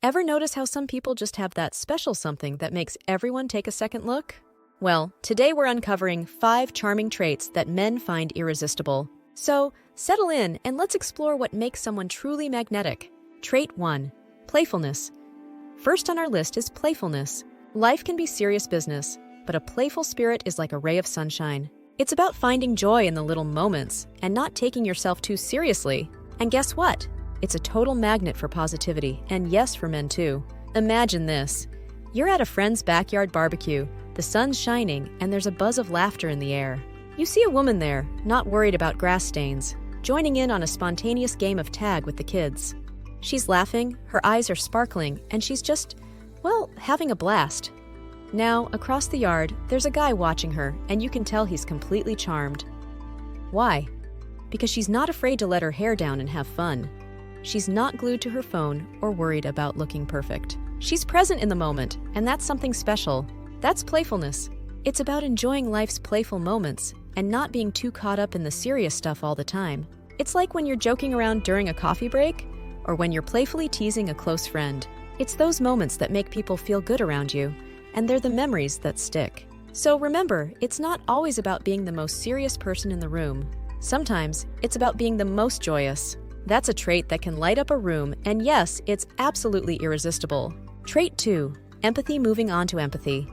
Ever notice how some people just have that special something that makes everyone take a second look? Well, today we're uncovering 5 charming traits that men find irresistible. So, settle in and let's explore what makes someone truly magnetic. Trait 1. Playfulness. First on our list is playfulness. Life can be serious business, but a playful spirit is like a ray of sunshine. It's about finding joy in the little moments and not taking yourself too seriously. And guess what? It's a total magnet for positivity, and yes, for men too. Imagine this. You're at a friend's backyard barbecue, the sun's shining, and there's a buzz of laughter in the air. You see a woman there, not worried about grass stains, joining in on a spontaneous game of tag with the kids. She's laughing, her eyes are sparkling, and she's just, well, having a blast. Now, across the yard, there's a guy watching her, and you can tell he's completely charmed. Why? Because she's not afraid to let her hair down and have fun. She's not glued to her phone or worried about looking perfect. She's present in the moment, and that's something special. That's playfulness. It's about enjoying life's playful moments and not being too caught up in the serious stuff all the time. It's like when you're joking around during a coffee break, or when you're playfully teasing a close friend. It's those moments that make people feel good around you, and they're the memories that stick. So remember, it's not always about being the most serious person in the room. Sometimes, it's about being the most joyous. That's a trait that can light up a room, and yes, it's absolutely irresistible. Trait 2. Empathy. Moving on to empathy.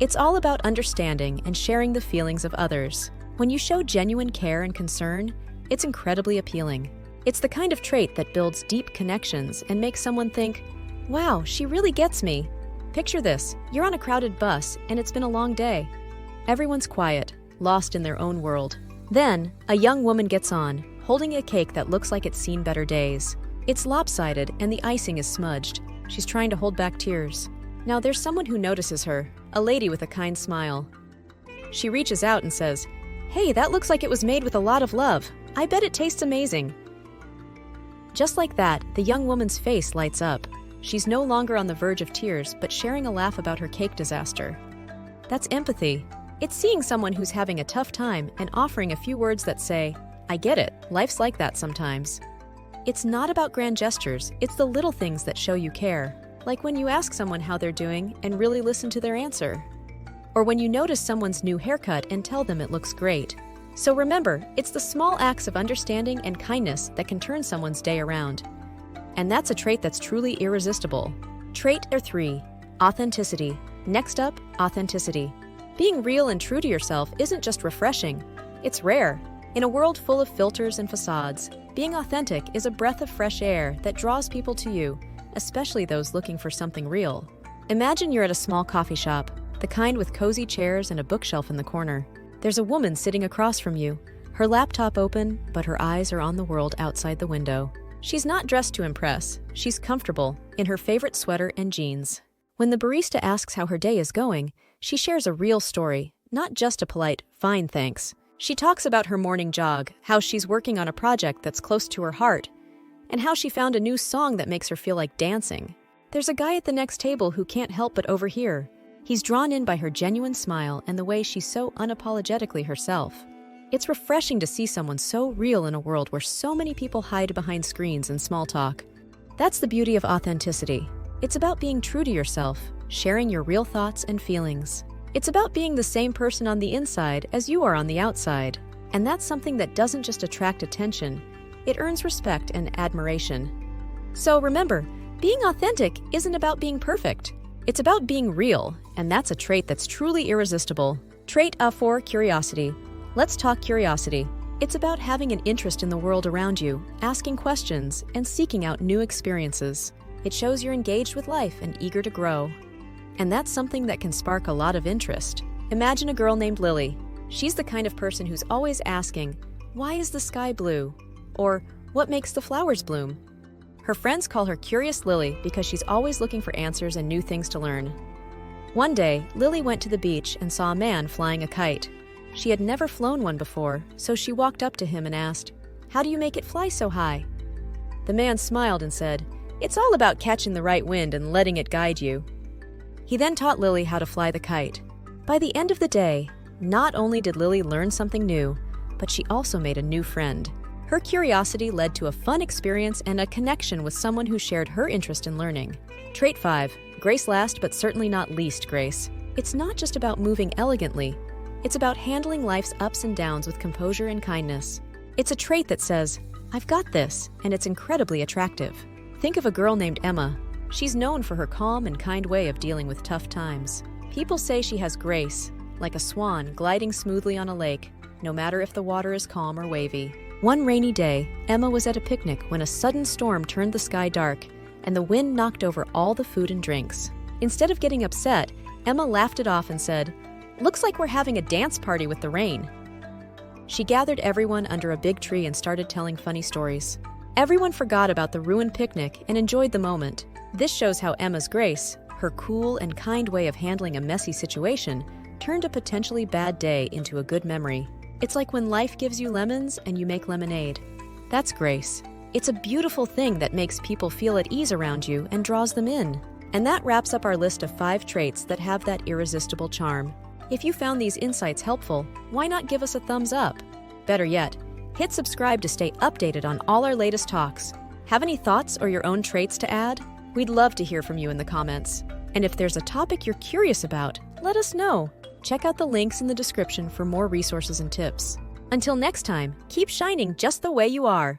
It's all about understanding and sharing the feelings of others. When you show genuine care and concern, it's incredibly appealing. It's the kind of trait that builds deep connections and makes someone think, wow, she really gets me. Picture this, you're on a crowded bus and it's been a long day. Everyone's quiet, lost in their own world. Then, a young woman gets on, holding a cake that looks like it's seen better days. It's lopsided and the icing is smudged. She's trying to hold back tears. Now there's someone who notices her, a lady with a kind smile. She reaches out and says, "Hey, that looks like it was made with a lot of love. I bet it tastes amazing." Just like that, the young woman's face lights up. She's no longer on the verge of tears, but sharing a laugh about her cake disaster. That's empathy. It's seeing someone who's having a tough time and offering a few words that say, I get it, life's like that sometimes. It's not about grand gestures, it's the little things that show you care. Like when you ask someone how they're doing and really listen to their answer. Or when you notice someone's new haircut and tell them it looks great. So remember, it's the small acts of understanding and kindness that can turn someone's day around. And that's a trait that's truly irresistible. Trait 3. Authenticity. Next up, authenticity. Being real and true to yourself isn't just refreshing, it's rare. In a world full of filters and facades, being authentic is a breath of fresh air that draws people to you, especially those looking for something real. Imagine you're at a small coffee shop, the kind with cozy chairs and a bookshelf in the corner. There's a woman sitting across from you, her laptop open, but her eyes are on the world outside the window. She's not dressed to impress. She's comfortable, in her favorite sweater and jeans. When the barista asks how her day is going, she shares a real story, not just a polite, fine thanks. She talks about her morning jog, how she's working on a project that's close to her heart, and how she found a new song that makes her feel like dancing. There's a guy at the next table who can't help but overhear. He's drawn in by her genuine smile and the way she's so unapologetically herself. It's refreshing to see someone so real in a world where so many people hide behind screens and small talk. That's the beauty of authenticity. It's about being true to yourself, sharing your real thoughts and feelings. It's about being the same person on the inside as you are on the outside. And that's something that doesn't just attract attention, it earns respect and admiration. So remember, being authentic isn't about being perfect. It's about being real, and that's a trait that's truly irresistible. Trait 4. Curiosity. Let's talk curiosity. It's about having an interest in the world around you, asking questions, and seeking out new experiences. It shows you're engaged with life and eager to grow. And that's something that can spark a lot of interest. Imagine a girl named Lily. She's the kind of person who's always asking, why is the sky blue? Or, what makes the flowers bloom? Her friends call her Curious Lily because she's always looking for answers and new things to learn. One day, Lily went to the beach and saw a man flying a kite. She had never flown one before, so she walked up to him and asked, how do you make it fly so high? The man smiled and said, it's all about catching the right wind and letting it guide you. He then taught Lily how to fly the kite. By the end of the day, not only did Lily learn something new, but she also made a new friend. Her curiosity led to a fun experience and a connection with someone who shared her interest in learning. Trait 5. Grace last but certainly not least grace. It's not just about moving elegantly. It's about handling life's ups and downs with composure and kindness. It's a trait that says, "I've got this," and it's incredibly attractive. Think of a girl named Emma. She's known for her calm and kind way of dealing with tough times. People say she has grace, like a swan gliding smoothly on a lake, no matter if the water is calm or wavy. One rainy day, Emma was at a picnic when a sudden storm turned the sky dark, and the wind knocked over all the food and drinks. Instead of getting upset, Emma laughed it off and said, "Looks like we're having a dance party with the rain." She gathered everyone under a big tree and started telling funny stories. Everyone forgot about the ruined picnic and enjoyed the moment. This shows how Emma's grace, her cool and kind way of handling a messy situation, turned a potentially bad day into a good memory. It's like when life gives you lemons and you make lemonade. That's grace. It's a beautiful thing that makes people feel at ease around you and draws them in. And that wraps up our list of 5 traits that have that irresistible charm. If you found these insights helpful, why not give us a thumbs up? Better yet, hit subscribe to stay updated on all our latest talks. Have any thoughts or your own traits to add? We'd love to hear from you in the comments. And if there's a topic you're curious about, let us know. Check out the links in the description for more resources and tips. Until next time, keep shining just the way you are.